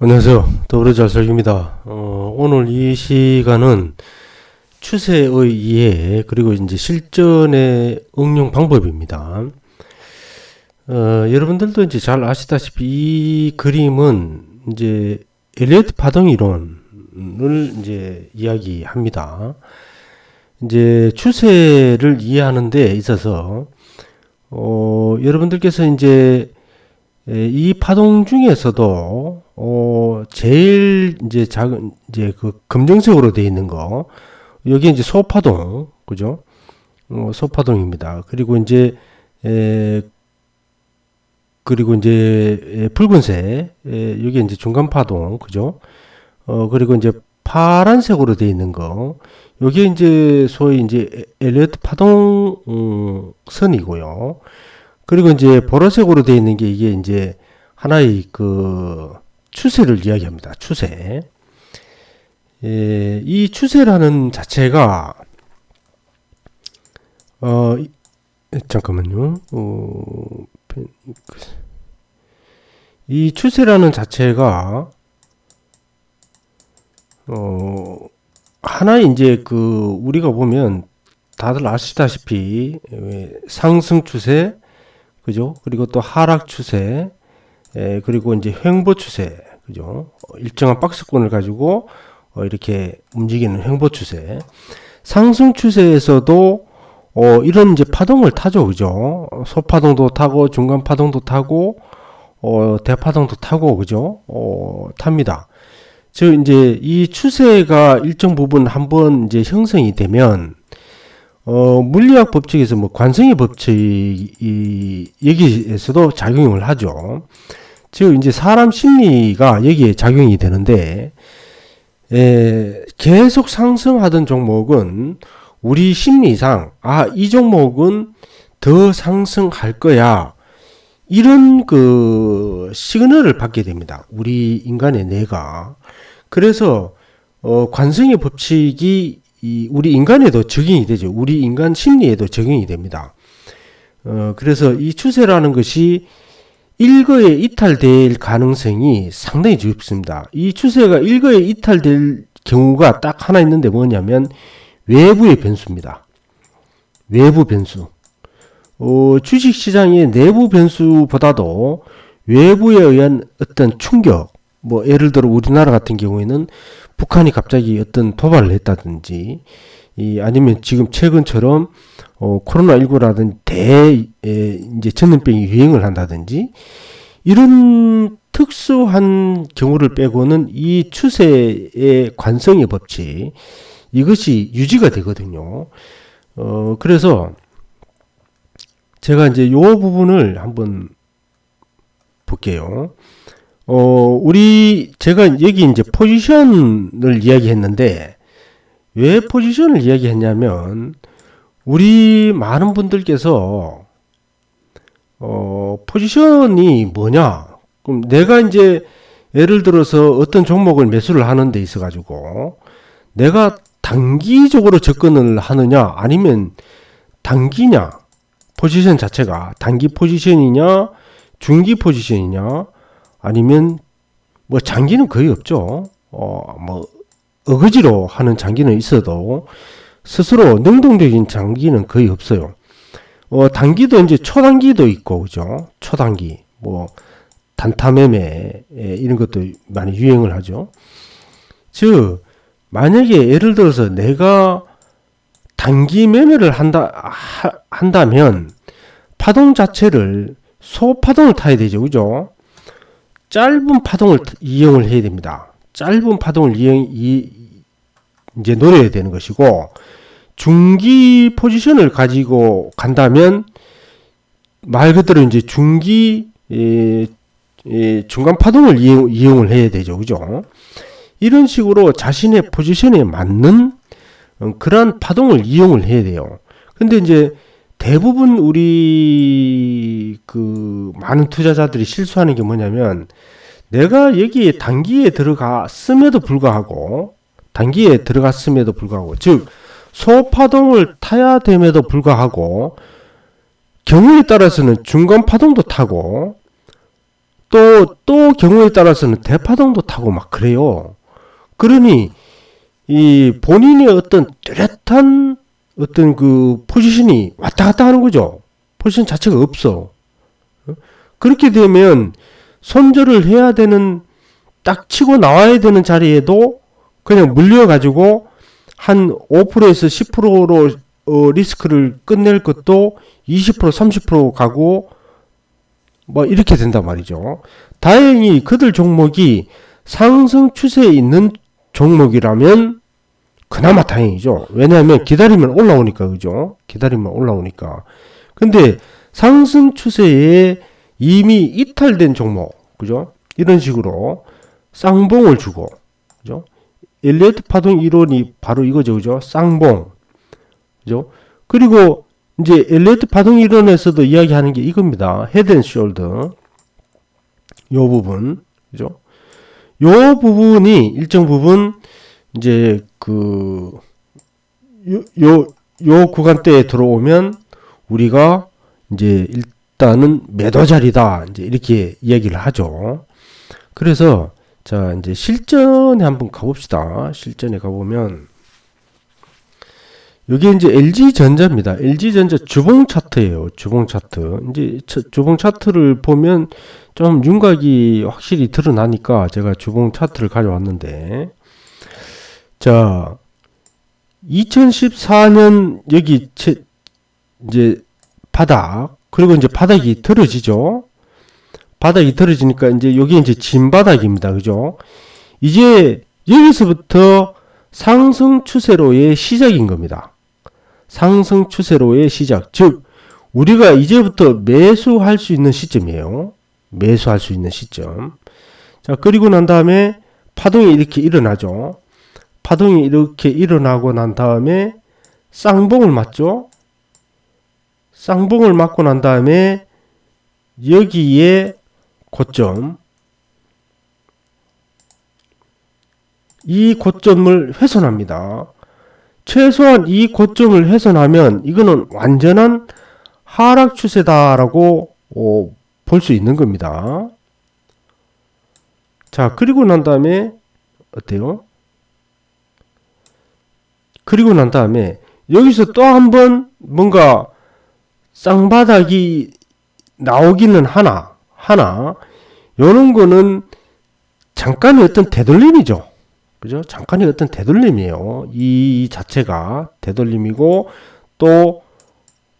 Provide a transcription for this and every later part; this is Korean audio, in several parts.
안녕하세요. 더불어잘살기입니다. 오늘 이 시간은 추세의 이해 그리고 이제 실전의 응용 방법입니다. 여러분들도 이제 잘 아시다시피 이 그림은 이제 엘리어트 파동 이론을 이제 이야기합니다. 이제 추세를 이해하는 데 있어서 여러분들께서 이제 이 파동 중에서도 제일 이제 작은 이제 그 검정색으로 되어 있는 거 여기 이제 소파동, 그죠? 소파동입니다. 그리고 이제 붉은색 여기 이제 중간 파동, 그죠? 그리고 이제 파란색으로 되어 있는 거 여기 이제 소위 이제 엘리어트 파동 선이고요. 그리고 이제 보라색으로 되어 있는 게 이게 이제 하나의 그 추세를 이야기합니다. 추세. 이 추세라는 자체가 잠깐만요. 이 추세라는 자체가 하나의 이제 그 우리가 보면 다들 아시다시피 상승 추세, 그죠? 그리고 또 하락 추세, 그리고 이제 횡보 추세, 그죠? 일정한 박스권을 가지고 이렇게 움직이는 횡보 추세. 상승 추세에서도 이런 이제 파동을 타죠, 그죠? 소파동도 타고 중간 파동도 타고 대파동도 타고, 그죠? 탑니다. 즉 이제 이 추세가 일정 부분 한번 이제 형성이 되면 물리학 법칙에서 뭐 관성의 법칙이 여기에서도 작용을 하죠. 즉 이제 사람 심리가 여기에 작용이 되는데 계속 상승하던 종목은 우리 심리상 이 종목은 더 상승할 거야, 이런 그 시그널을 받게 됩니다. 우리 인간의 뇌가. 그래서 관성의 법칙이 우리 인간에도 적용이 되죠. 우리 인간 심리에도 적용이 됩니다. 그래서 이 추세라는 것이 일거에 이탈될 가능성이 상당히 높습니다. 이 추세가 일거에 이탈될 경우가 딱 하나 있는데 뭐냐면 외부의 변수입니다. 외부 변수. 주식시장의 내부 변수보다도 외부에 의한 어떤 충격, 뭐 예를 들어 우리나라 같은 경우에는 북한이 갑자기 어떤 도발을 했다든지, 아니면 지금 최근처럼 코로나19라든지 이제 전염병이 유행을 한다든지, 이런 특수한 경우를 빼고는 이 추세의 관성의 법칙, 이것이 유지가 되거든요. 그래서 제가 이제 요 부분을 한번 볼게요. 제가 여기 이제 포지션을 이야기했는데, 왜 포지션을 이야기했냐면, 우리 많은 분들께서, 포지션이 뭐냐? 그럼 내가 이제 예를 들어서 어떤 종목을 매수를 하는 데 있어가지고, 내가 단기적으로 접근을 하느냐, 아니면 단기냐? 포지션 자체가 단기 포지션이냐, 중기 포지션이냐, 아니면 뭐 장기는 거의 없죠. 뭐 어거지로 하는 장기는 있어도 스스로 능동적인 장기는 거의 없어요. 단기도 이제 초단기도 있고, 그죠? 초단기 뭐 단타 매매 이런 것도 많이 유행을 하죠. 즉 만약에 예를 들어서 내가 단기 매매를 한다면 파동 자체를 소파동을 타야 되죠, 그죠? 짧은 파동을 이용을 해야 됩니다. 짧은 파동을 이제 노려야 되는 것이고, 중기 포지션을 가지고 간다면 말 그대로 이제 중기 중간 파동을 이용을 해야 되죠, 그죠? 이런 식으로 자신의 포지션에 맞는 그러한 파동을 이용을 해야 돼요. 근데 이제 대부분 우리 그 많은 투자자들이 실수하는 게 뭐냐면, 내가 여기에 단기에 들어갔음에도 불구하고, 즉 소파동을 타야 됨에도 불구하고 경우에 따라서는 중간 파동도 타고 또 경우에 따라서는 대파동도 타고 막 그래요. 그러니 이 본인의 어떤 뚜렷한 어떤 그 포지션이 왔다 갔다 하는 거죠. 포지션 자체가 없어. 그렇게 되면 손절을 해야 되는, 딱 치고 나와야 되는 자리에도 그냥 물려가지고 한 5%에서 10%로 리스크를 끝낼 것도 20% 30% 가고 뭐 이렇게 된단 말이죠. 다행히 그들 종목이 상승 추세에 있는 종목이라면 그나마 다행이죠. 왜냐하면 기다리면 올라오니까, 그죠? 기다리면 올라오니까. 근데 상승 추세에 이미 이탈된 종목, 그죠? 이런 식으로 쌍봉을 주고, 그죠? 엘리어트 파동 이론이 바로 이거죠, 그죠? 쌍봉, 그죠? 그리고 이제 엘리어트 파동 이론에서도 이야기하는 게 이겁니다. 헤드 앤 숄더, 요 부분, 그죠? 요 부분이 일정 부분 이제 요 구간대에 들어오면 우리가 이제 일단은 매도 자리다, 이제 이렇게 이야기를 하죠. 그래서 자, 이제 실전에 한번 가봅시다. 실전에 가보면 여기 이제 LG전자입니다. LG전자 주봉 차트예요. 주봉 차트. 이제 주봉 차트를 보면 좀 윤곽이 확실히 드러나니까 제가 주봉 차트를 가져왔는데, 자, 2014년 여기 이제 바닥, 그리고 이제 바닥이 틀어지죠. 바닥이 틀어지니까 이제 여기 이제 진바닥입니다. 그죠? 이제 여기서부터 상승 추세로의 시작인 겁니다. 상승 추세로의 시작. 즉, 우리가 이제부터 매수할 수 있는 시점이에요. 매수할 수 있는 시점. 자, 그리고 난 다음에 파동이 이렇게 일어나죠. 파동이 이렇게 일어나고 난 다음에 쌍봉을 맞죠. 쌍봉을 맞고 난 다음에 여기에 고점, 이 고점을 훼손합니다. 최소한 이 고점을 훼손하면 이거는 완전한 하락 추세다라고 볼 수 있는 겁니다. 자, 그리고 난 다음에 어때요? 그리고 난 다음에 여기서 또 한번 뭔가 쌍바닥이 나오기는 하나 요런 거는 잠깐의 어떤 되돌림이죠. 그죠? 잠깐의 어떤 되돌림이에요. 이 자체가 되돌림이고 또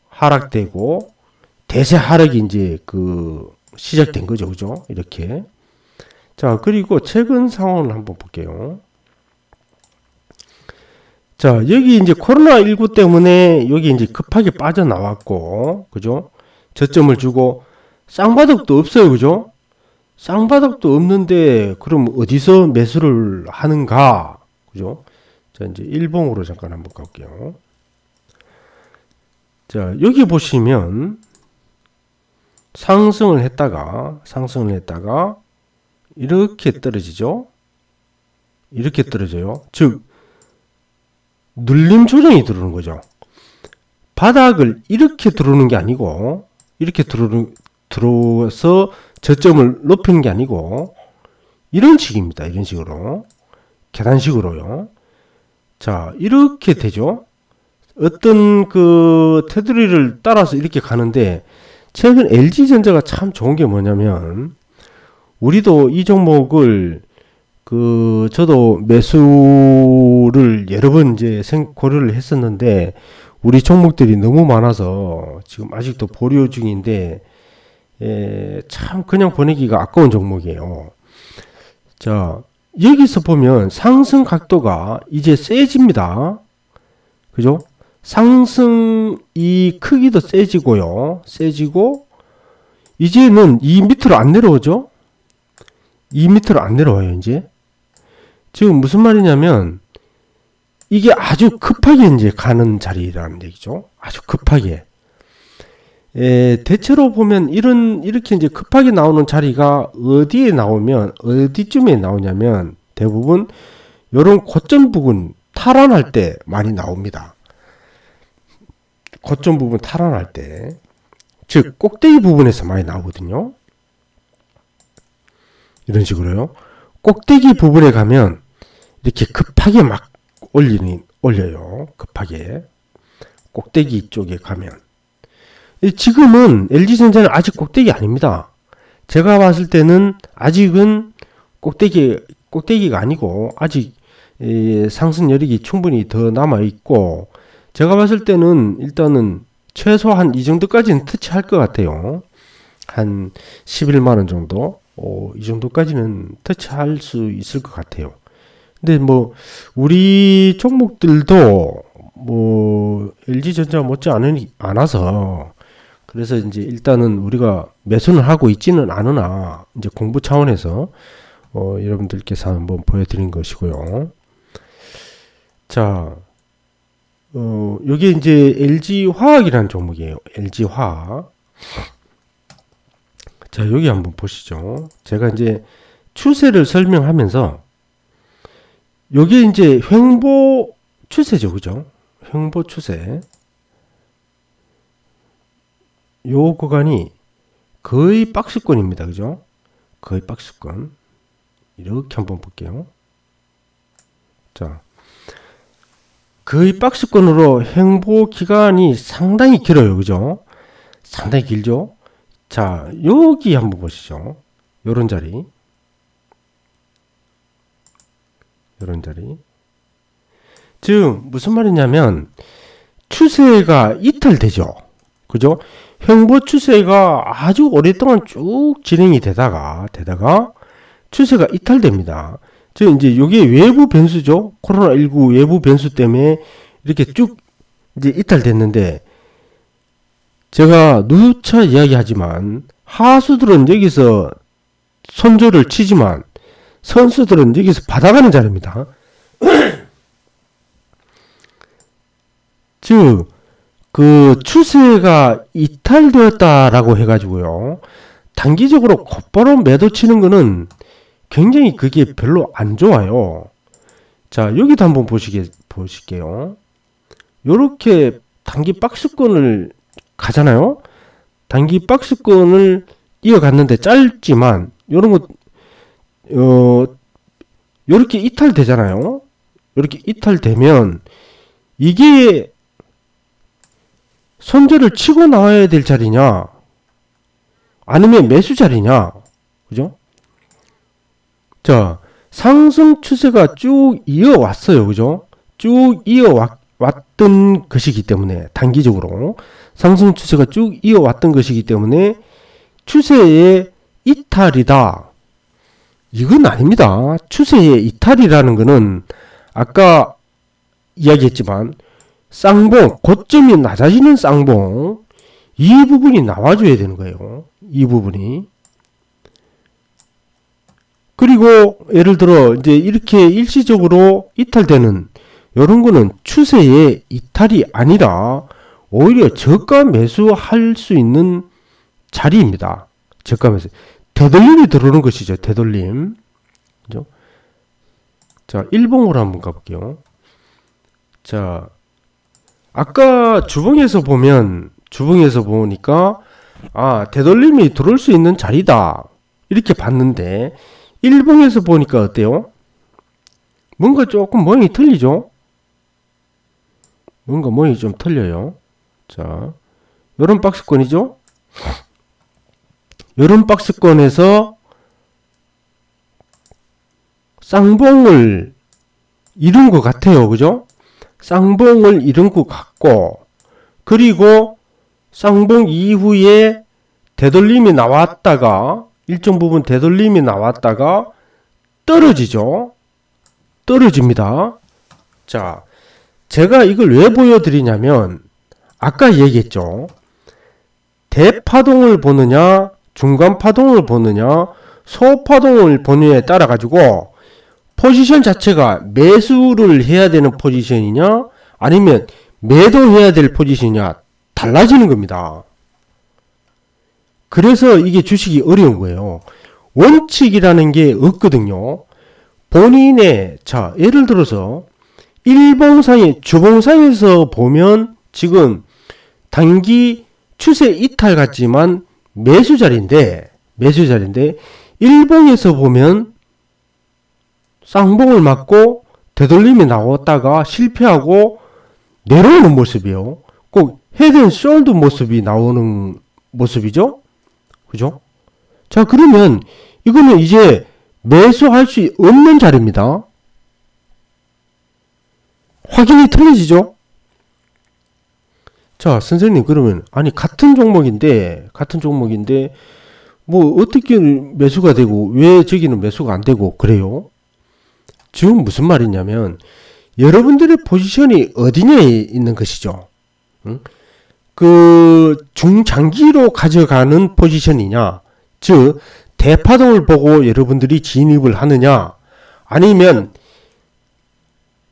하락되고 대세 하락이 이제 시작된 거죠. 그죠? 이렇게. 자, 그리고 최근 상황을 한번 볼게요. 자, 여기 이제 코로나19 때문에 여기 이제 급하게 빠져나왔고, 그죠? 저점을 주고 쌍바닥도 없어요. 그죠? 쌍바닥도 없는데 그럼 어디서 매수를 하는가? 그죠? 자, 이제 일봉으로 잠깐 한번 갈게요. 자, 여기 보시면 상승을 했다가 이렇게 떨어지죠? 이렇게 떨어져요. 즉 눌림 조정이 들어오는 거죠. 바닥을 이렇게 들어오는 게 아니고 이렇게 들어와서 저점을 높이는 게 아니고 이런 식입니다. 이런 식으로 계단식으로요. 자, 이렇게 되죠. 어떤 테두리를 따라서 이렇게 가는데 최근 LG전자가 참 좋은 게 뭐냐면 우리도 이 종목을 저도 매수를 여러 번 이제 고려를 했었는데 우리 종목들이 너무 많아서 지금 아직도 보류 중인데 참 그냥 보내기가 아까운 종목이에요. 자, 여기서 보면 상승 각도가 이제 세집니다. 그죠? 상승 이 크기도 세지고요. 세지고 이제는 이 밑으로 안 내려오죠? 이 밑으로 안 내려와요. 이제 지금 무슨 말이냐면 이게 아주 급하게 이제 가는 자리라는 얘기죠. 아주 급하게. 대체로 보면 이렇게 이제 급하게 나오는 자리가 어디에 나오면 어디쯤에 나오냐면 대부분 이런 고점 부분 탈환할 때 많이 나옵니다. 고점 부분 탈환할 때, 즉 꼭대기 부분에서 많이 나오거든요. 이런 식으로요. 꼭대기 부분에 가면 이렇게 급하게 막 올려요. 급하게. 꼭대기 쪽에 가면. 지금은 LG전자는 아직 꼭대기 아닙니다. 제가 봤을 때는 아직은 꼭대기가 아니고 아직 상승 여력이 충분히 더 남아있고, 제가 봤을 때는 일단은 최소한 이 정도까지는 터치할 것 같아요. 한 11만원 정도? 이 정도까지는 터치할 수 있을 것 같아요. 근데 뭐 우리 종목들도 뭐 LG전자 못지 않아서, 그래서 이제 일단은 우리가 매수는 하고 있지는 않으나 이제 공부 차원에서 여러분들께서 한번 보여드린 것이고요. 자, 요게 이제 LG화학이라는 종목이에요. LG화학. 자, 여기 한번 보시죠. 제가 이제 추세를 설명하면서, 요게 이제 횡보 추세죠. 그죠? 횡보 추세. 요 구간이 거의 박스권입니다. 그죠? 거의 박스권. 이렇게 한번 볼게요. 자, 거의 박스권으로 횡보 기간이 상당히 길어요. 그죠? 상당히 길죠? 자, 여기 한번 보시죠. 요런 자리. 요런 자리. 즉, 무슨 말이냐면, 추세가 이탈되죠. 그죠? 횡보 추세가 아주 오랫동안 쭉 진행이 되다가 추세가 이탈됩니다. 즉 이제 이게 외부 변수죠. 코로나19 외부 변수 때문에 이렇게 쭉 이제 이탈됐는데, 제가 누차 이야기하지만 하수들은 여기서 선조를 치지만 선수들은 여기서 받아가는 자리입니다. 즉 그 추세가 이탈되었다라고 해가지고요, 단기적으로 곧바로 매도 치는 거는 굉장히 그게 별로 안 좋아요. 자, 여기도 한번 보실게요. 요렇게 단기 박스권을 가잖아요. 단기 박스권을 이어갔는데 짧지만 요런 것 요렇게 이탈되잖아요. 요렇게 이탈되면 이게 선제를 치고 나와야 될 자리냐, 아니면 매수 자리냐, 그죠? 자, 상승 추세가 쭉 이어왔어요. 그죠? 쭉 이어왔던 것이기 때문에, 단기적으로 상승 추세가 쭉 이어왔던 것이기 때문에 추세의 이탈이다, 이건 아닙니다. 추세의 이탈이라는 것은 아까 이야기했지만 쌍봉, 고점이 낮아지는 쌍봉, 이 부분이 나와줘야 되는 거예요. 이 부분이. 그리고 예를 들어 이제 이렇게 일시적으로 이탈되는 이런 거는 추세의 이탈이 아니라 오히려 저가 매수할 수 있는 자리입니다. 저가 매수. 되돌림이 들어오는 것이죠. 되돌림. 그죠? 자, 일봉으로 한번 가볼게요. 자, 아까 주봉에서 보니까 되돌림이 들어올 수 있는 자리다, 이렇게 봤는데 일봉에서 보니까 어때요? 뭔가 조금 모양이 틀리죠? 뭔가 모양이 좀 틀려요. 자, 요런 박스권이죠? 요런 박스권에서 쌍봉을 이룬 것 같아요. 그죠? 쌍봉을 이룬 것 같고, 그리고 쌍봉 이후에 되돌림이 나왔다가, 일정 부분 되돌림이 나왔다가 떨어지죠. 떨어집니다. 자, 제가 이걸 왜 보여드리냐면, 아까 얘기했죠. 대파동을 보느냐, 중간파동을 보느냐, 소파동을 보느냐에 따라 가지고 포지션 자체가 매수를 해야 되는 포지션이냐, 아니면 매도해야 될 포지션이냐 달라지는 겁니다. 그래서 이게 주식이 어려운 거예요. 원칙이라는 게 없거든요. 본인의, 자, 예를 들어서 일봉상의 주봉상에서 보면 지금 단기 추세 이탈 같지만 매수 자리인데 일봉에서 보면 쌍봉을 맞고 되돌림이 나왔다가 실패하고 내려오는 모습이요. 꼭 헤드 앤 숄더 모습이 나오는 모습이죠. 그죠? 자, 그러면 이거는 이제 매수할 수 없는 자리입니다. 확인이 틀려지죠? 자, 선생님, 그러면 아니 같은 종목인데 뭐 어떻게 매수가 되고 왜 저기는 매수가 안 되고 그래요? 지금 무슨 말이냐면 여러분들의 포지션이 어디냐에 있는 것이죠. 응? 그 중장기로 가져가는 포지션이냐, 즉 대파동을 보고 여러분들이 진입을 하느냐, 아니면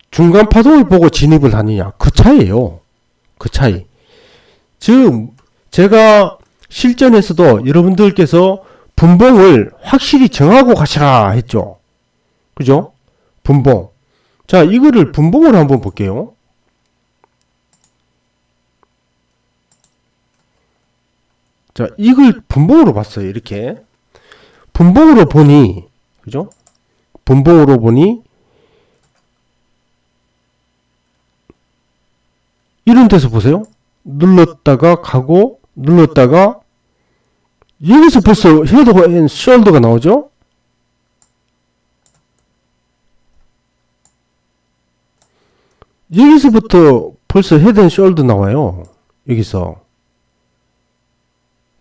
중간 파동을 보고 진입을 하느냐, 그 차이예요. 그 차이. 즉 제가 실전에서도 여러분들께서 분봉을 확실히 정하고 가시라 했죠. 그죠? 분봉. 자, 이거를 분봉을 한번 볼게요. 자, 이걸 분봉으로 봤어요. 이렇게. 분봉으로 보니, 그죠? 분봉으로 보니, 이런 데서 보세요. 눌렀다가 가고, 눌렀다가, 여기서 벌써 헤드가 앤 숄더가 나오죠? 여기서부터 벌써 헤드 앤 숄더 나와요. 여기서.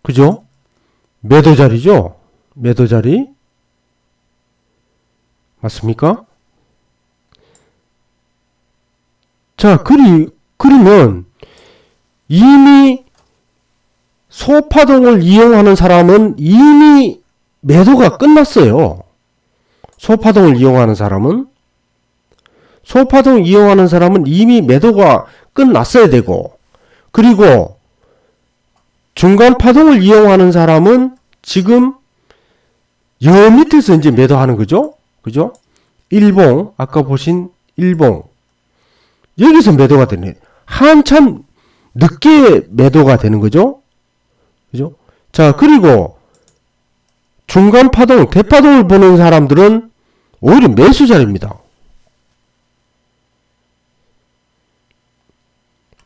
그죠? 매도 자리죠? 매도 자리. 맞습니까? 자, 그러면 이미 소파동을 이용하는 사람은 이미 매도가 끝났어요. 소파동을 이용하는 사람은 이미 매도가 끝났어야 되고, 그리고 중간 파동을 이용하는 사람은 지금 여 밑에서 이제 매도하는 거죠. 그죠? 일봉, 아까 보신 일봉. 여기서 매도가 되네. 한참 늦게 매도가 되는 거죠. 그죠? 자, 그리고 중간 파동, 대파동을 보는 사람들은 오히려 매수 자리입니다.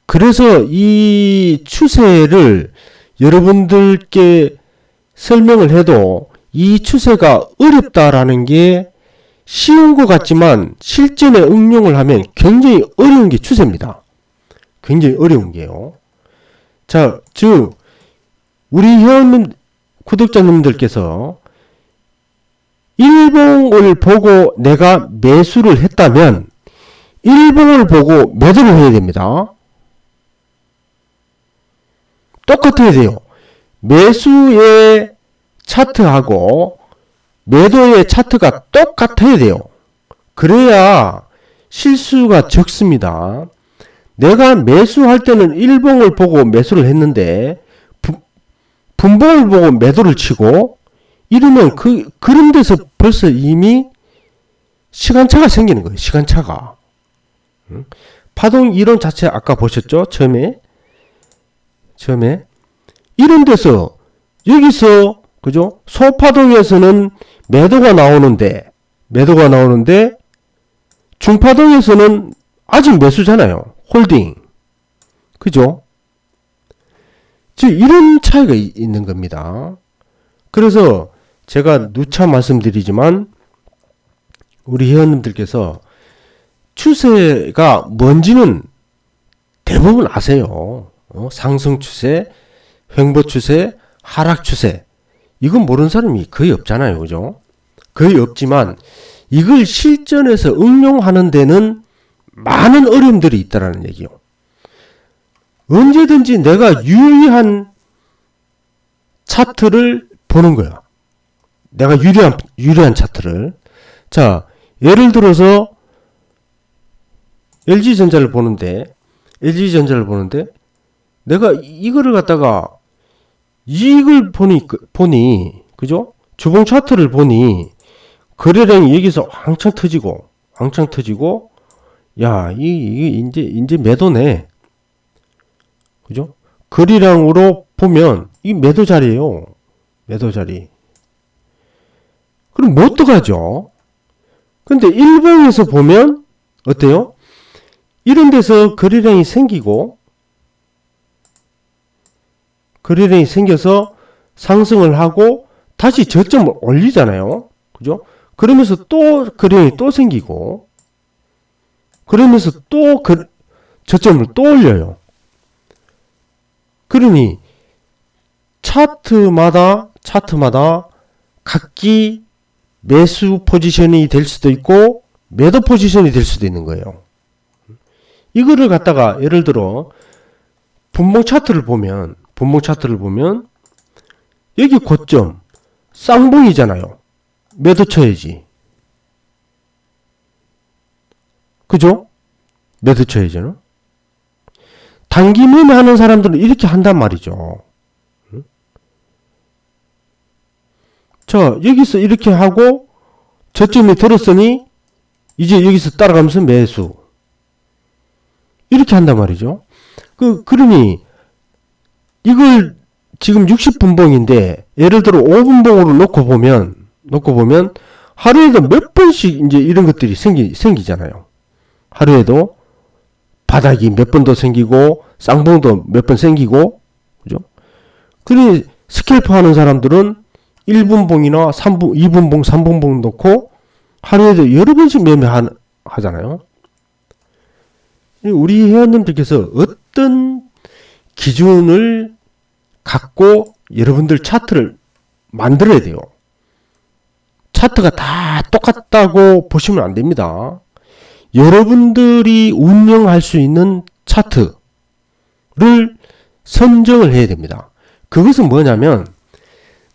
그래서 이 추세를 여러분들께 설명을 해도 이 추세가 어렵다라는 게 쉬운 것 같지만 실전에 응용을 하면 굉장히 어려운 게 추세입니다. 굉장히 어려운 게요. 자, 즉 우리 회원 구독자님들께서 일봉을 보고 내가 매수를 했다면 일봉을 보고 매도를 해야 됩니다. 똑같아야 돼요. 매수의 차트하고 매도의 차트가 똑같아야 돼요. 그래야 실수가 적습니다. 내가 매수할 때는 일봉을 보고 매수를 했는데 분봉을 보고 매도를 치고 이러면 그런 데서 벌써 이미 시간차가 생기는 거예요. 시간차가. 파동 이론 자체 아까 보셨죠? 처음에 이런 데서 여기서 그죠? 소파동에서는 매도가 나오는데 중파동에서는 아직 매수잖아요. 홀딩. 그죠? 즉 이런 차이가 있는 겁니다. 그래서 제가 누차 말씀드리지만 우리 회원님들께서 추세가 뭔지는 대부분 아세요. 상승 추세, 횡보 추세, 하락 추세. 이건 모르는 사람이 거의 없잖아요. 그죠? 거의 없지만 이걸 실전에서 응용하는 데는 많은 어려움들이 있다라는 얘기요. 언제든지 내가 유리한 차트를 보는 거야. 내가 유리한 차트를. 자, 예를 들어서 LG전자를 보는데 내가 이거를 갖다가 이익을 보니 그죠? 주봉 차트를 보니 거래량이 여기서 왕창 터지고 야, 이게 이제 매도네. 그죠? 거래량으로 보면 이 매도 자리예요. 매도 자리. 그럼 못 들어가죠. 근데 일봉에서 보면 어때요? 이런 데서 거래량이 생기고 거래량이 생겨서 상승을 하고 다시 저점을 올리잖아요. 그죠? 그러면서 또 거래량이 또 생기고 그러면서 또 저점을 또 올려요. 그러니 차트마다 각기 매수 포지션이 될 수도 있고 매도 포지션이 될 수도 있는 거예요. 이거를 갖다가 예를 들어 분봉 차트를 보면 여기 고점 쌍봉이잖아요. 매도 쳐야지. 그죠? 매도 쳐야죠. 단기 매매하는 사람들은 이렇게 한단 말이죠. 자, 여기서 이렇게 하고 저점에 들었으니 이제 여기서 따라가면서 매수. 이렇게 한단 말이죠. 그러니 이걸 지금 60분봉인데 예를 들어 5분봉으로 놓고 보면 하루에도 몇 번씩 이제 이런 것들이 생기잖아요. 하루에도 바닥이 몇 번 더 생기고 쌍봉도 몇 번 생기고 그죠? 그러니 스캘프 하는 사람들은 1분봉이나 2분봉, 3분봉 놓고 하루에도 여러 번씩 매매하잖아요. 우리 회원님들께서 어떤 기준을 갖고 여러분들 차트를 만들어야 돼요. 차트가 다 똑같다고 보시면 안 됩니다. 여러분들이 운영할 수 있는 차트를 선정을 해야 됩니다. 그것은 뭐냐면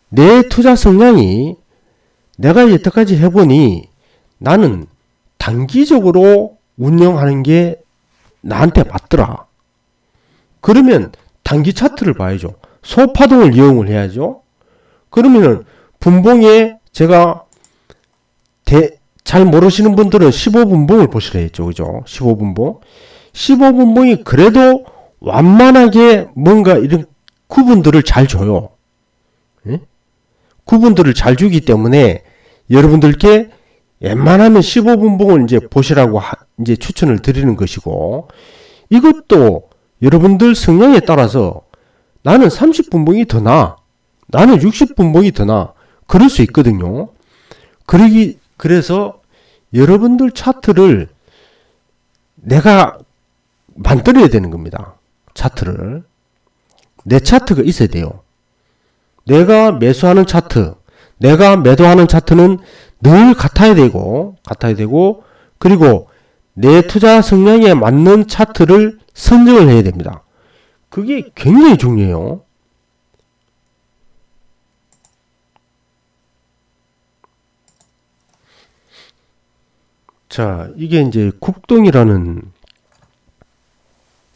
내 투자 성향이 내가 여태까지 해보니 나는 단기적으로 운영하는 게 나한테 맞더라. 그러면 단기 차트를 봐야죠. 소파동을 이용을 해야죠. 그러면은 분봉에 제가 잘 모르시는 분들은 15분봉을 보시라 했죠. 그죠? 15분봉. 15분봉이 그래도 완만하게 뭔가 이런 구분들을 잘 줘요. 예? 구분들을 잘 주기 때문에 여러분들께 웬만하면 15분봉을 이제 보시라고 이제 추천을 드리는 것이고, 이것도 여러분들 성향에 따라서 나는 30분봉이 더 나아, 나는 60분봉이 더 나아, 그럴 수 있거든요. 그래서 여러분들 차트를 내가 만들어야 되는 겁니다. 차트를. 내 차트가 있어야 돼요. 내가 매수하는 차트, 내가 매도하는 차트는 늘 같아야 되고, 그리고 내 투자 성향에 맞는 차트를 선정을 해야 됩니다. 그게 굉장히 중요해요. 자, 이게 이제 국동이라는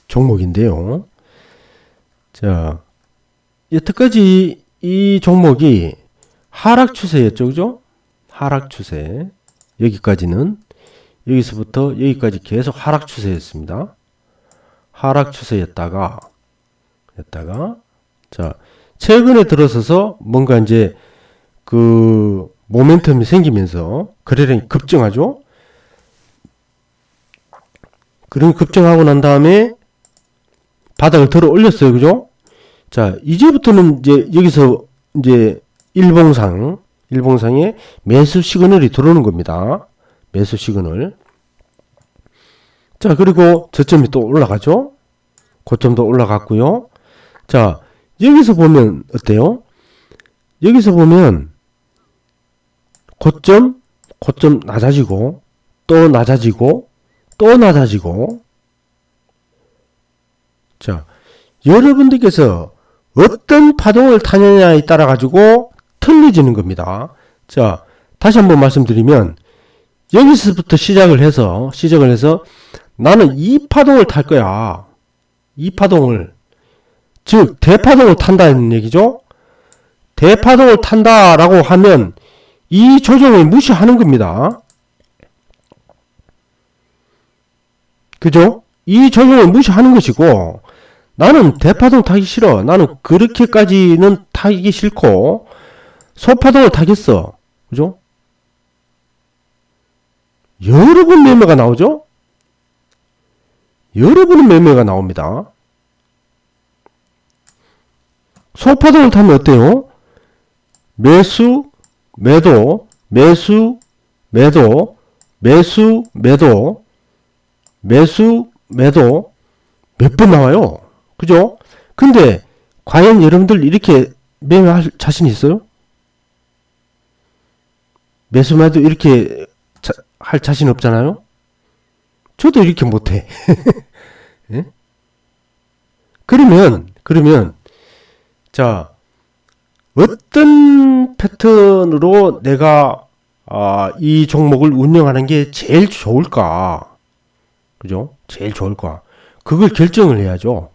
종목인데요. 자, 여태까지 이 종목이 하락 추세였죠, 그죠? 하락 추세. 여기까지는, 여기서부터 여기까지 계속 하락 추세였습니다. 하락 추세였다가, 자, 최근에 들어서서 뭔가 이제 그 모멘텀이 생기면서 거래량이 급증하죠? 그럼 급증하고 난 다음에 바닥을 들어 올렸어요. 그죠? 자, 이제부터는 이제 여기서 이제 일봉상에 매수 시그널이 들어오는 겁니다. 매수 시그널. 자, 그리고 저점이 또 올라가죠? 고점도 올라갔고요. 자, 여기서 보면 어때요? 여기서 보면 고점 낮아지고 또 낮아지고 또 낮아지고. 자, 여러분들께서 어떤 파동을 타느냐에 따라 가지고 틀려지는 겁니다. 자, 다시 한번 말씀드리면 여기서부터 시작을 해서 나는 이 파동을 탈 거야. 이 파동을, 즉 대파동을 탄다는 얘기죠. 대파동을 탄다라고 하면 이 조정을 무시하는 겁니다. 그죠? 이 조정을 무시하는 것이고, 나는 대파동 타기 싫어. 나는 그렇게까지는 타기 싫고 소파동을 타겠어. 그죠? 여러 번 매매가 나오죠? 여러 번의 매매가 나옵니다. 소파동을 타면 어때요? 매수, 매도, 매수, 매도, 매수, 매도, 매수, 매도 몇 번 나와요. 그죠? 근데 과연 여러분들 이렇게 매매할 자신 있어요? 매수, 매도 이렇게 할 자신 없잖아요? 저도 이렇게 못해. 예? 그러면, 자, 어떤 패턴으로 내가, 이 종목을 운영하는 게 제일 좋을까? 그죠? 제일 좋을까? 그걸 결정을 해야죠.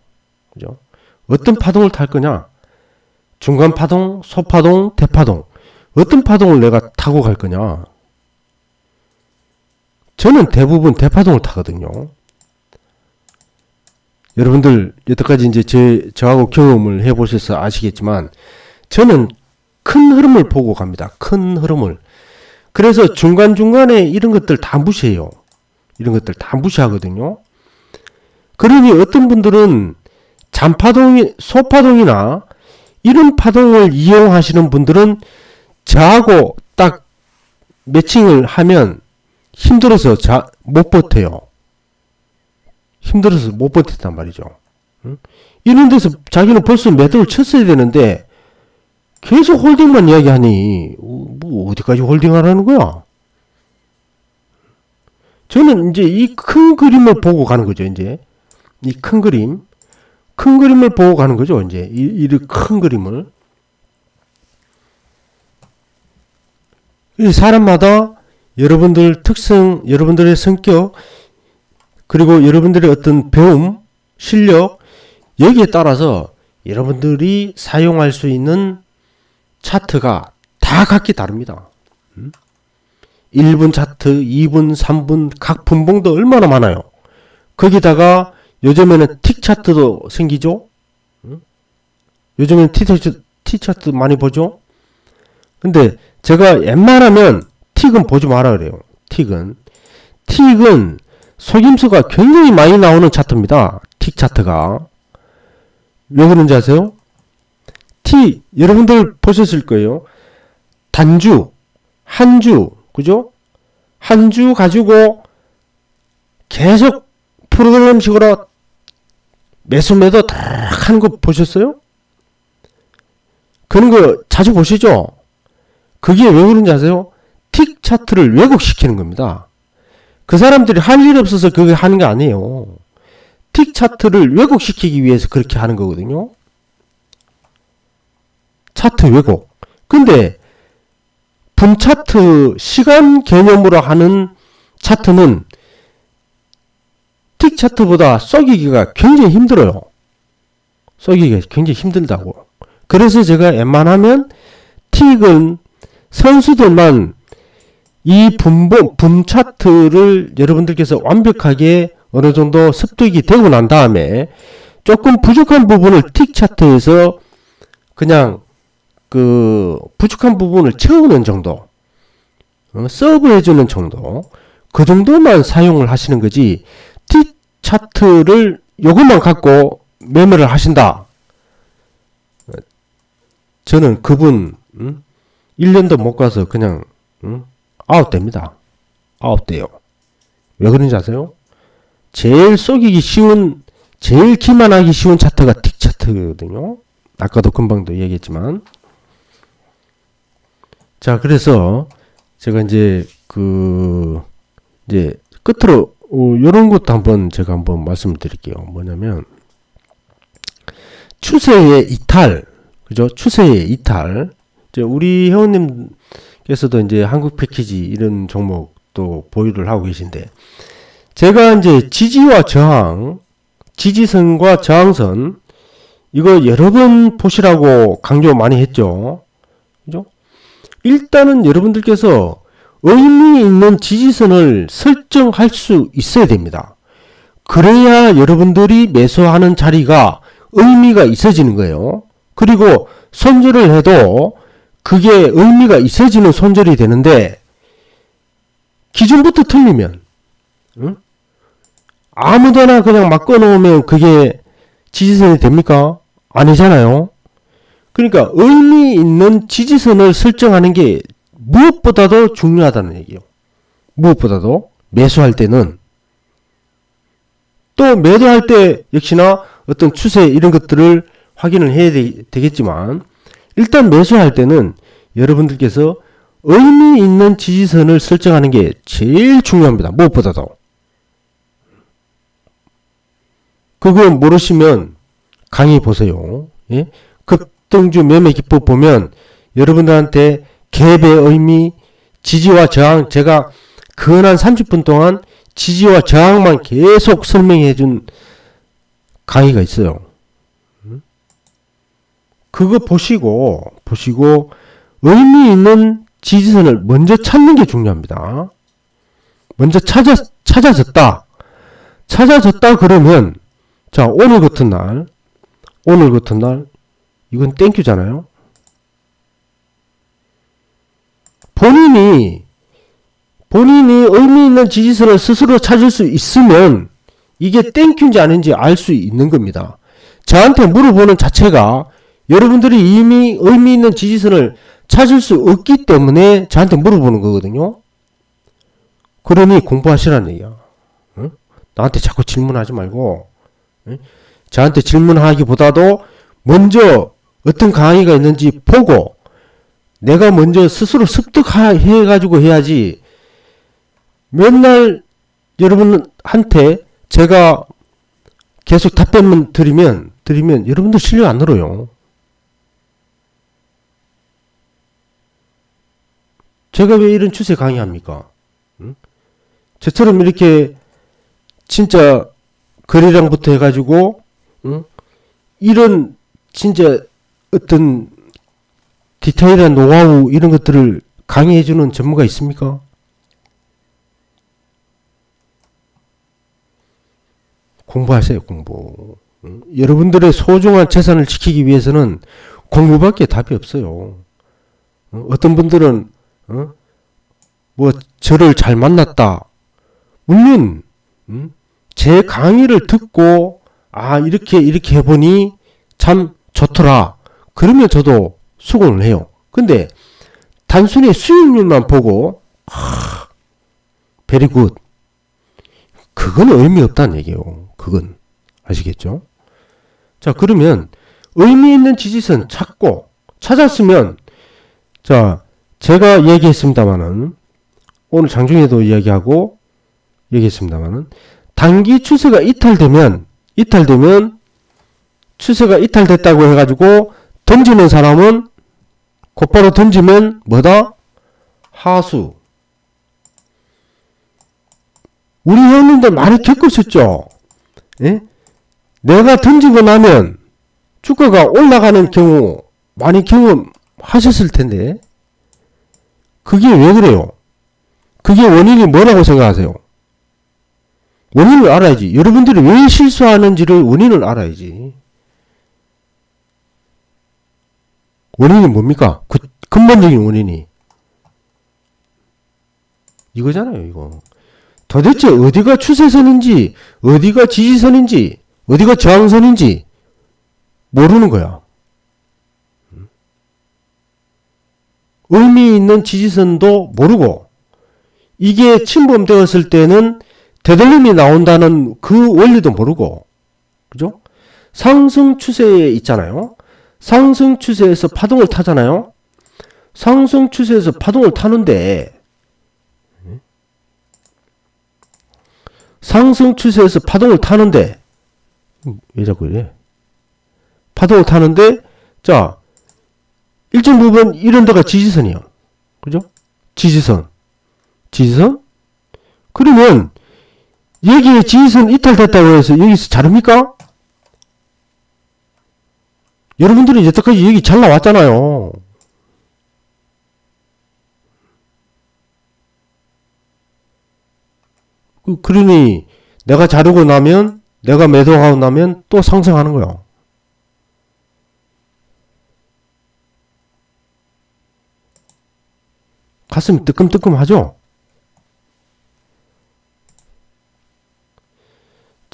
그죠? 어떤 파동을 탈 거냐? 중간 파동, 소파동, 대파동. 어떤 파동을 내가 타고 갈 거냐? 저는 대부분 대파동을 타거든요. 여러분들 여태까지 이제 저하고 경험을 해보셔서 아시겠지만 저는 큰 흐름을 보고 갑니다. 큰 흐름을. 그래서 중간중간에 이런 것들 다 무시해요. 이런 것들 다 무시하거든요. 그러니 어떤 분들은 소파동이나 이런 파동을 이용하시는 분들은 저하고 딱 매칭을 하면 힘들어서 못 버텨요. 힘들어서 못 버텼단 말이죠. 이런 데서 자기는 벌써 매도를 쳤어야 되는데 계속 홀딩만 이야기하니 뭐 어디까지 홀딩하라는 거야? 저는 이제 이 큰 그림을 보고 가는 거죠. 이제 이 큰 그림을 보고 가는 거죠. 이제 이 큰 그림을. 이 사람마다 여러분들 특성, 여러분들의 성격, 그리고 여러분들의 어떤 배움, 실력, 여기에 따라서 여러분들이 사용할 수 있는 차트가 다 각기 다릅니다. 1분 차트, 2분, 3분, 각 분봉도 얼마나 많아요. 거기다가 요즘에는 틱 차트도 생기죠. 요즘에는 틱 차트 많이 보죠. 근데 제가 웬만하면 틱은 보지 마라 그래요. 틱은 속임수가 굉장히 많이 나오는 차트입니다. 틱 차트가. 왜 그런지 아세요? 여러분들 보셨을 거예요. 단주, 한주, 그죠? 한 주 가지고 계속 프로그램식으로 매수 매도 다 하는 거 보셨어요? 그런 거 자주 보시죠? 그게 왜 그런지 아세요? 틱 차트를 왜곡시키는 겁니다. 그 사람들이 할 일 없어서 그게 하는 게 아니에요. 틱 차트를 왜곡시키기 위해서 그렇게 하는 거거든요. 차트 왜곡. 근데 분차트 시간 개념으로 하는 차트는 틱 차트보다 쏘기기가 굉장히 힘들어요. 쏘기기가 굉장히 힘들다고. 그래서 제가 웬만하면 틱은 선수들만 이 분 차트를 여러분들께서 완벽하게 어느 정도 습득이 되고 난 다음에 조금 부족한 부분을 틱 차트에서 그냥 그 부족한 부분을 채우는 정도, 서브 해주는 정도, 그 정도만 사용을 하시는 거지 틱 차트를 요것만 갖고 매매를 하신다. 저는 그분 1년도 못 가서 그냥 아웃됩니다. 아웃돼요. 왜 그런지 아세요? 제일 쏘기기 쉬운, 제일 기만하기 쉬운 차트가 틱 차트거든요. 아까도 금방도 얘기했지만. 자, 그래서 제가 이제 이제 끝으로 요런 것도 한번 제가 한번 말씀을 드릴게요. 뭐냐면 추세의 이탈, 그죠? 추세의 이탈. 이제 우리 회원님께서도 이제 한국 패키지 이런 종목도 보유를 하고 계신데, 제가 이제 지지와 저항, 지지선과 저항선, 이거 여러 번 보시라고 강조 많이 했죠. 그죠? 일단은 여러분들께서 의미 있는 지지선을 설정할 수 있어야 됩니다. 그래야 여러분들이 매수하는 자리가 의미가 있어지는 거예요. 그리고 손절을 해도 그게 의미가 있어지는 손절이 되는데, 기준부터 틀리면, 응? 아무데나 그냥 막 꺼놓으면 그게 지지선이 됩니까? 아니잖아요. 그러니까 의미 있는 지지선을 설정하는 게 무엇보다도 중요하다는 얘기예요. 무엇보다도 매수할 때는. 또 매도할 때 역시나 어떤 추세 이런 것들을 확인을 해야 되겠지만, 일단 매수할 때는 여러분들께서 의미 있는 지지선을 설정하는 게 제일 중요합니다. 무엇보다도. 그거 모르시면 강의 보세요. 예? 급등주 매매 기법 보면 여러분들한테 갭의 의미, 지지와 저항, 제가 근한 30분 동안 지지와 저항만 계속 설명해 준 강의가 있어요. 그거 보시고 의미 있는 지지선을 먼저 찾는 게 중요합니다. 먼저 찾아졌다 그러면, 자, 오늘 같은 날 이건 땡큐잖아요. 본인이 의미 있는 지지선을 스스로 찾을 수 있으면 이게 땡큐인지 아닌지 알 수 있는 겁니다. 저한테 물어보는 자체가 여러분들이 이미 의미 있는 지지선을 찾을 수 없기 때문에 저한테 물어보는 거거든요. 그러니 공부하시라는 얘기야. 응? 나한테 자꾸 질문하지 말고, 응? 저한테 질문하기보다도 먼저 어떤 강의가 있는지 보고 내가 먼저 스스로 습득해가지고 해야지, 맨날 여러분한테 제가 계속 답변만 드리면 여러분들 실력 안 늘어요. 제가 왜 이런 추세 강의합니까? 응? 저처럼 이렇게 진짜 거래량부터 해가지고, 응? 이런 진짜 어떤 디테일한 노하우 이런 것들을 강의해주는 전문가 있습니까? 공부하세요, 공부. 응? 여러분들의 소중한 재산을 지키기 위해서는 공부밖에 답이 없어요. 응? 어떤 분들은 뭐 저를 잘 만났다. 물론 제 강의를 듣고 이렇게 해보니 참 좋더라. 그러면 저도 수긍을 해요. 근데 단순히 수익률만 보고 베리 굿, 그건 의미 없다는 얘기예요. 그건 아시겠죠? 자, 그러면 의미 있는 지지선 찾았으면, 자, 제가 얘기했습니다마는, 오늘 장중에도 이야기하고 얘기했습니다마는, 단기 추세가 이탈되면 추세가 이탈됐다고 해가지고 던지는 사람은 곧바로 던지면 뭐다? 하수. 우리 형님들 많이 겪으셨죠? 예? 내가 던지고 나면 주가가 올라가는 경우 많이 경험하셨을 텐데, 그게 왜 그래요? 그게 원인이 뭐라고 생각하세요? 원인을 알아야지. 여러분들이 왜 실수하는지를 원인을 알아야지. 원인이 뭡니까? 근본적인 원인이 이거잖아요. 이거 도대체 어디가 추세선인지, 어디가 지지선인지, 어디가 저항선인지 모르는 거야. 의미 있는 지지선도 모르고, 이게 침범되었을 때는 되돌림이 나온다는 그 원리도 모르고, 그죠? 상승 추세에 있잖아요. 상승 추세에서 파동을 타잖아요. 상승 추세에서 파동을 타는데, 왜 자꾸 이래? 파동을 타는데, 자, 일정 부분 이런 데가 지지선이에요. 그죠? 지지선. 그러면 여기에 지지선 이탈됐다고 해서 여기서 자릅니까? 여러분들은 여태까지 여기 잘 나왔잖아요. 그러니 내가 자르고 나면, 내가 매도하고 나면 또 상승하는 거야. 가슴이 뜨끔뜨끔하죠?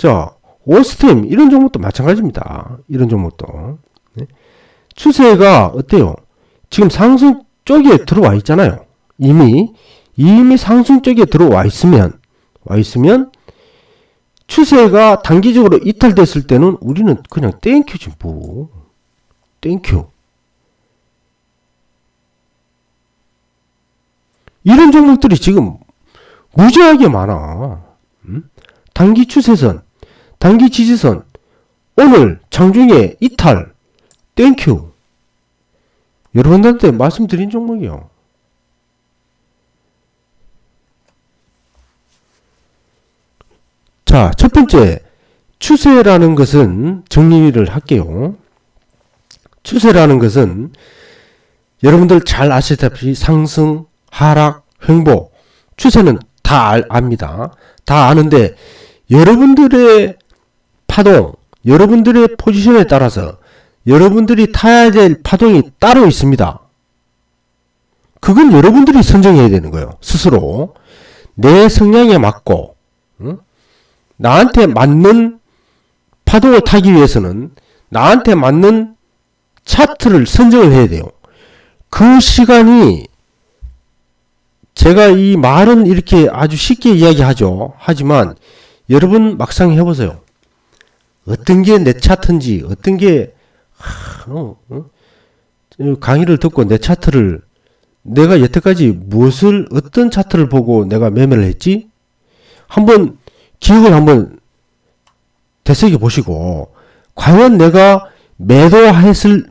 자, 오스템 이런 종목도 마찬가지입니다. 이런 종목도. 네. 추세가 어때요? 지금 상승 쪽에 들어와 있잖아요. 이미 상승 쪽에 들어와 있으면 추세가 단기적으로 이탈됐을 때는 우리는 그냥 땡큐지 뭐. 땡큐. 이런 종목들이 지금 무지하게 많아. 단기 추세선, 단기 지지선, 오늘 장중에 이탈, 땡큐. 여러분들한테 말씀드린 종목이요. 자, 첫 번째, 추세라는 것은 정리를 할게요. 추세라는 것은 여러분들 잘 아시다시피 상승, 하락, 횡보, 추세는 다 압니다. 다 아는데 여러분들의 파동, 여러분들의 포지션에 따라서 여러분들이 타야 될 파동이 따로 있습니다. 그건 여러분들이 선정해야 되는 거예요. 스스로. 내 성향에 맞고 나한테 맞는 파동을 타기 위해서는 나한테 맞는 차트를 선정을 해야 돼요. 그 시간이 제가 이 말은 이렇게 아주 쉽게 이야기하죠. 하지만 여러분 막상 해보세요. 어떤 게 내 차트인지 어떤 게 강의를 듣고 내 차트를 내가 여태까지 어떤 차트를 보고 내가 매매를 했지? 한번 기억을 한번 되새겨 보시고 과연 내가 매수했을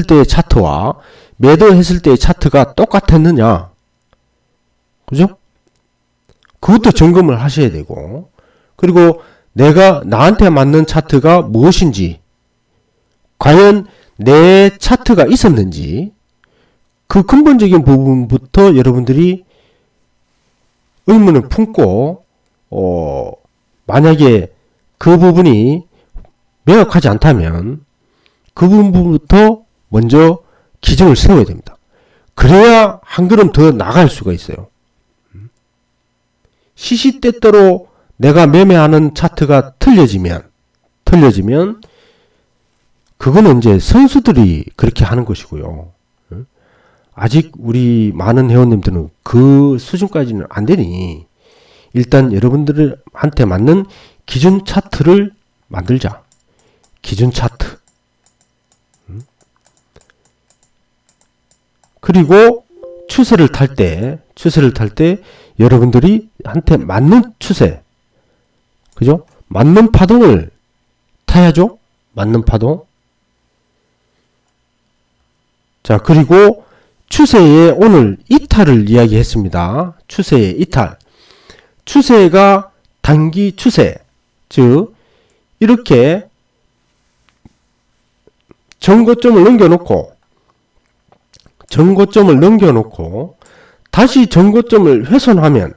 때의 차트와 매도했을 때의 차트가 똑같았느냐? 그죠? 그것도 점검을 하셔야 되고 그리고 내가 나한테 맞는 차트가 무엇인지 과연 내 차트가 있었는지 그 근본적인 부분부터 여러분들이 의문을 품고 만약에 그 부분이 명확하지 않다면 그 부분부터 먼저 기준을 세워야 됩니다. 그래야 한 걸음 더 나갈 수가 있어요. 시시때때로 내가 매매하는 차트가 틀려지면 그거는 이제 선수들이 그렇게 하는 것이고요. 아직 우리 많은 회원님들은 그 수준까지는 안 되니 일단 여러분들한테 맞는 기준 차트를 만들자. 기준 차트. 그리고 추세를 탈 때 여러분들이 한테 맞는 추세. 그죠? 맞는 파동을 타야죠? 맞는 파동. 자, 그리고 추세의 오늘 이탈을 이야기했습니다. 추세의 이탈. 추세가 단기 추세. 즉, 이렇게 전고점을 넘겨놓고 다시 전고점을 훼손하면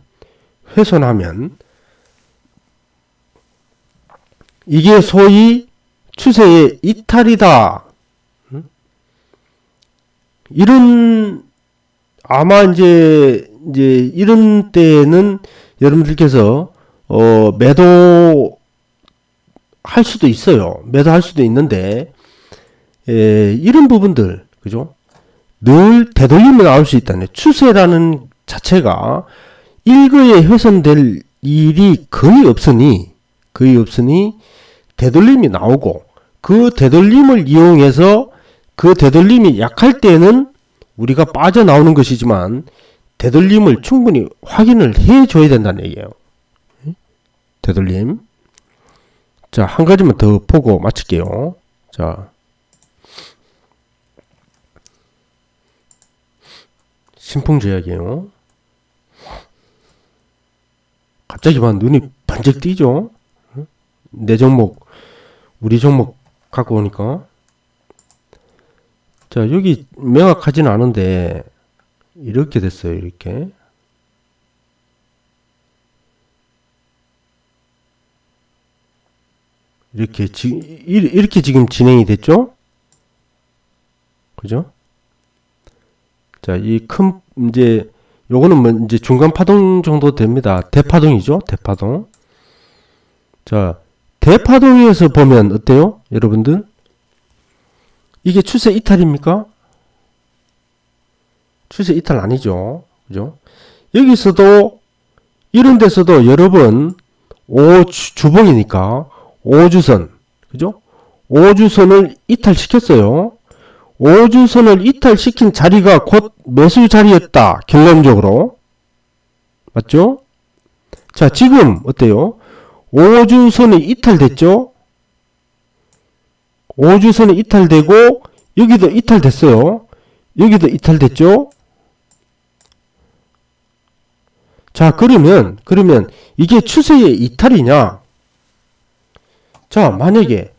이게 소위 추세의 이탈이다. 이런 아마 이제 이런 때는 여러분들께서 매도 할 수도 있어요. 매도할 수도 있는데 이런 부분들 그죠? 늘 되돌림이 나올 수 있다네. 추세라는 자체가 일거에 훼손될 일이 거의 없으니 되돌림이 나오고 그 되돌림을 이용해서 그 되돌림이 약할 때는 우리가 빠져나오는 것이지만 되돌림을 충분히 확인을 해줘야 된다는 얘기예요. 되돌림. 자, 한 가지만 더 보고 마칠게요. 자, 신풍제약이에요. 갑자기 막 눈이 번쩍 띄죠? 내 종목, 우리 종목 갖고 오니까. 자, 여기 명확하진 않은데 이렇게 됐어요. 이렇게. 이렇게 지금 진행이 됐죠? 그죠? 자, 이제 요거는 뭐 이제 중간 파동 정도 됩니다. 대파동이죠. 대파동. 자, 대파동에서 보면 어때요? 여러분들? 이게 추세 이탈입니까? 추세 이탈 아니죠. 그죠? 여기서도 이런 데서도 여러 번 주봉이니까 5주선, 그죠? 5주선을 이탈시켰어요. 5주선을 이탈시킨 자리가 곧 매수 자리였다. 결론적으로. 맞죠? 자, 지금 어때요? 5주선이 이탈됐죠? 5주선이 이탈되고 여기도 이탈됐어요. 여기도 이탈됐죠? 자, 그러면 이게 추세의 이탈이냐? 자, 만약에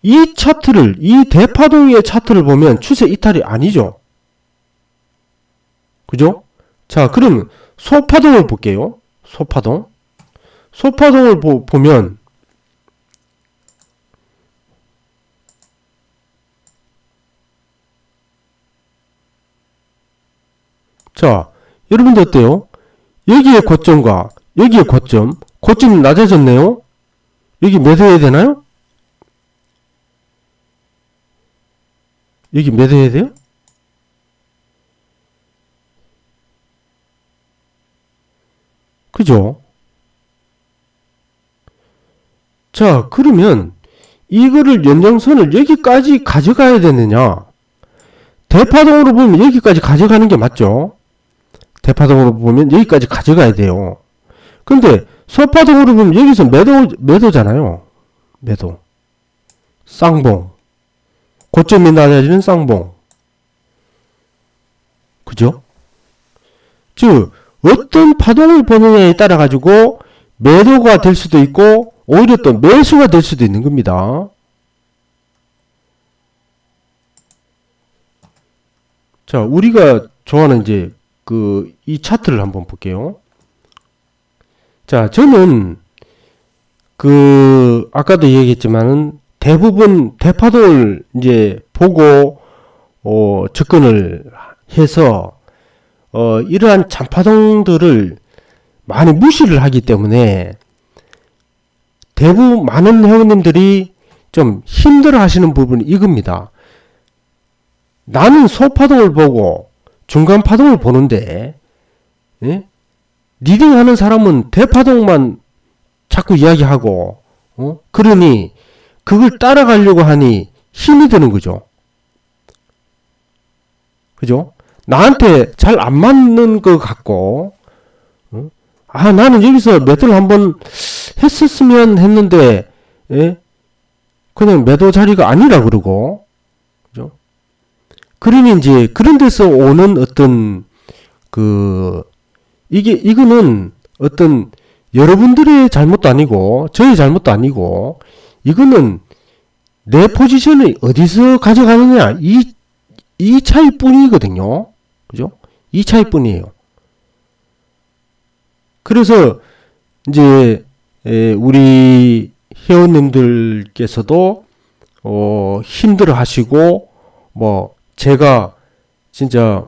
이 차트를, 이 대파동의 차트를 보면 추세 이탈이 아니죠. 그죠? 자, 그러면 소파동을 볼게요. 소파동. 소파동을 보면 자, 여러분들 어때요? 여기에 고점과 여기에 고점이 낮아졌네요. 여기 매도해야 되나요? 여기 매도해야 돼요? 그죠? 자, 그러면 이거를 연장선을 여기까지 가져가야 되느냐? 대파동으로 보면 여기까지 가져가는 게 맞죠? 대파동으로 보면 여기까지 가져가야 돼요. 근데 소파동으로 보면 여기서 매도잖아요. 매도. 쌍봉. 고점이 낮아지는 쌍봉. 그죠? 즉 어떤 파동을 보느냐에 따라 가지고 매도가 될 수도 있고 오히려 또 매수가 될 수도 있는 겁니다. 자, 우리가 좋아하는 이제 이 차트를 한번 볼게요. 자, 저는 아까도 얘기했지만은 대부분 대파동을 이제 보고 접근을 해서 이러한 잔파동들을 많이 무시를 하기 때문에 대부분 많은 회원님들이 좀 힘들어 하시는 부분이 이겁니다. 나는 소파동을 보고 중간파동을 보는데, 예? 리딩 하는 사람은 대파동만 자꾸 이야기하고, 그러니 그걸 따라가려고 하니 힘이 드는 거죠. 그죠? 나한테 잘 안 맞는 것 같고, 나는 여기서 매도를 한번 했었으면 했는데, 예? 그냥 매도 자리가 아니라 그러고, 그죠? 그러니 이제 그런 데서 오는 어떤 이거는 어떤 여러분들의 잘못도 아니고 저의 잘못도 아니고 이거는 내 포지션을 어디서 가져가느냐 이 차이뿐이거든요. 그죠? 이 차이뿐이에요. 그래서 이제 우리 회원님들께서도 힘들어 하시고 제가 진짜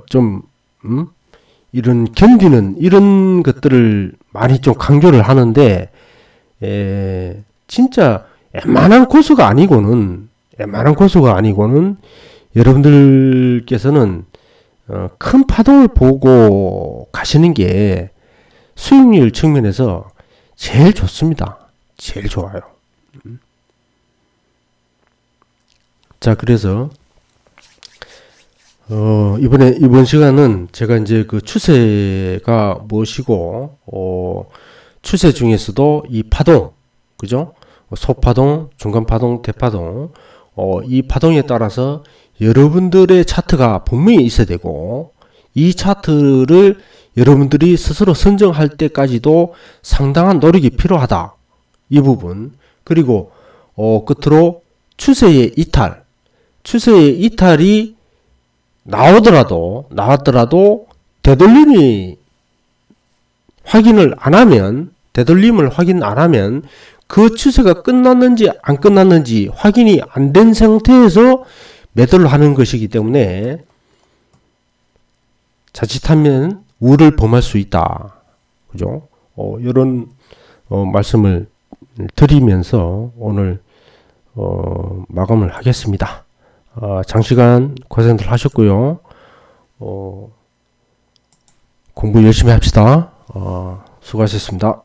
좀 이런 견디는 이런 것들을 많이 좀 강조를 하는데 진짜 웬만한 고수가 아니고는 여러분들께서는 큰 파동을 보고 가시는 게 수익률 측면에서 제일 좋습니다. 제일 좋아요. 자, 그래서 이번 시간은 제가 이제 그 추세가 무엇이고 추세 중에서도 이 파동, 그죠? 소파동, 중간파동, 대파동, 이 파동에 따라서 여러분들의 차트가 분명히 있어야 되고 이 차트를 여러분들이 스스로 선정할 때까지도 상당한 노력이 필요하다. 이 부분. 그리고 끝으로 추세의 이탈이 나왔더라도 되돌림을 확인 안 하면 그 추세가 끝났는지 안 끝났는지 확인이 안 된 상태에서 매도를 하는 것이기 때문에 자칫하면 우를 범할 수 있다. 그죠? 이런 말씀을 드리면서 오늘 마감을 하겠습니다. 장시간 고생들 하셨고요. 공부 열심히 합시다. 수고하셨습니다.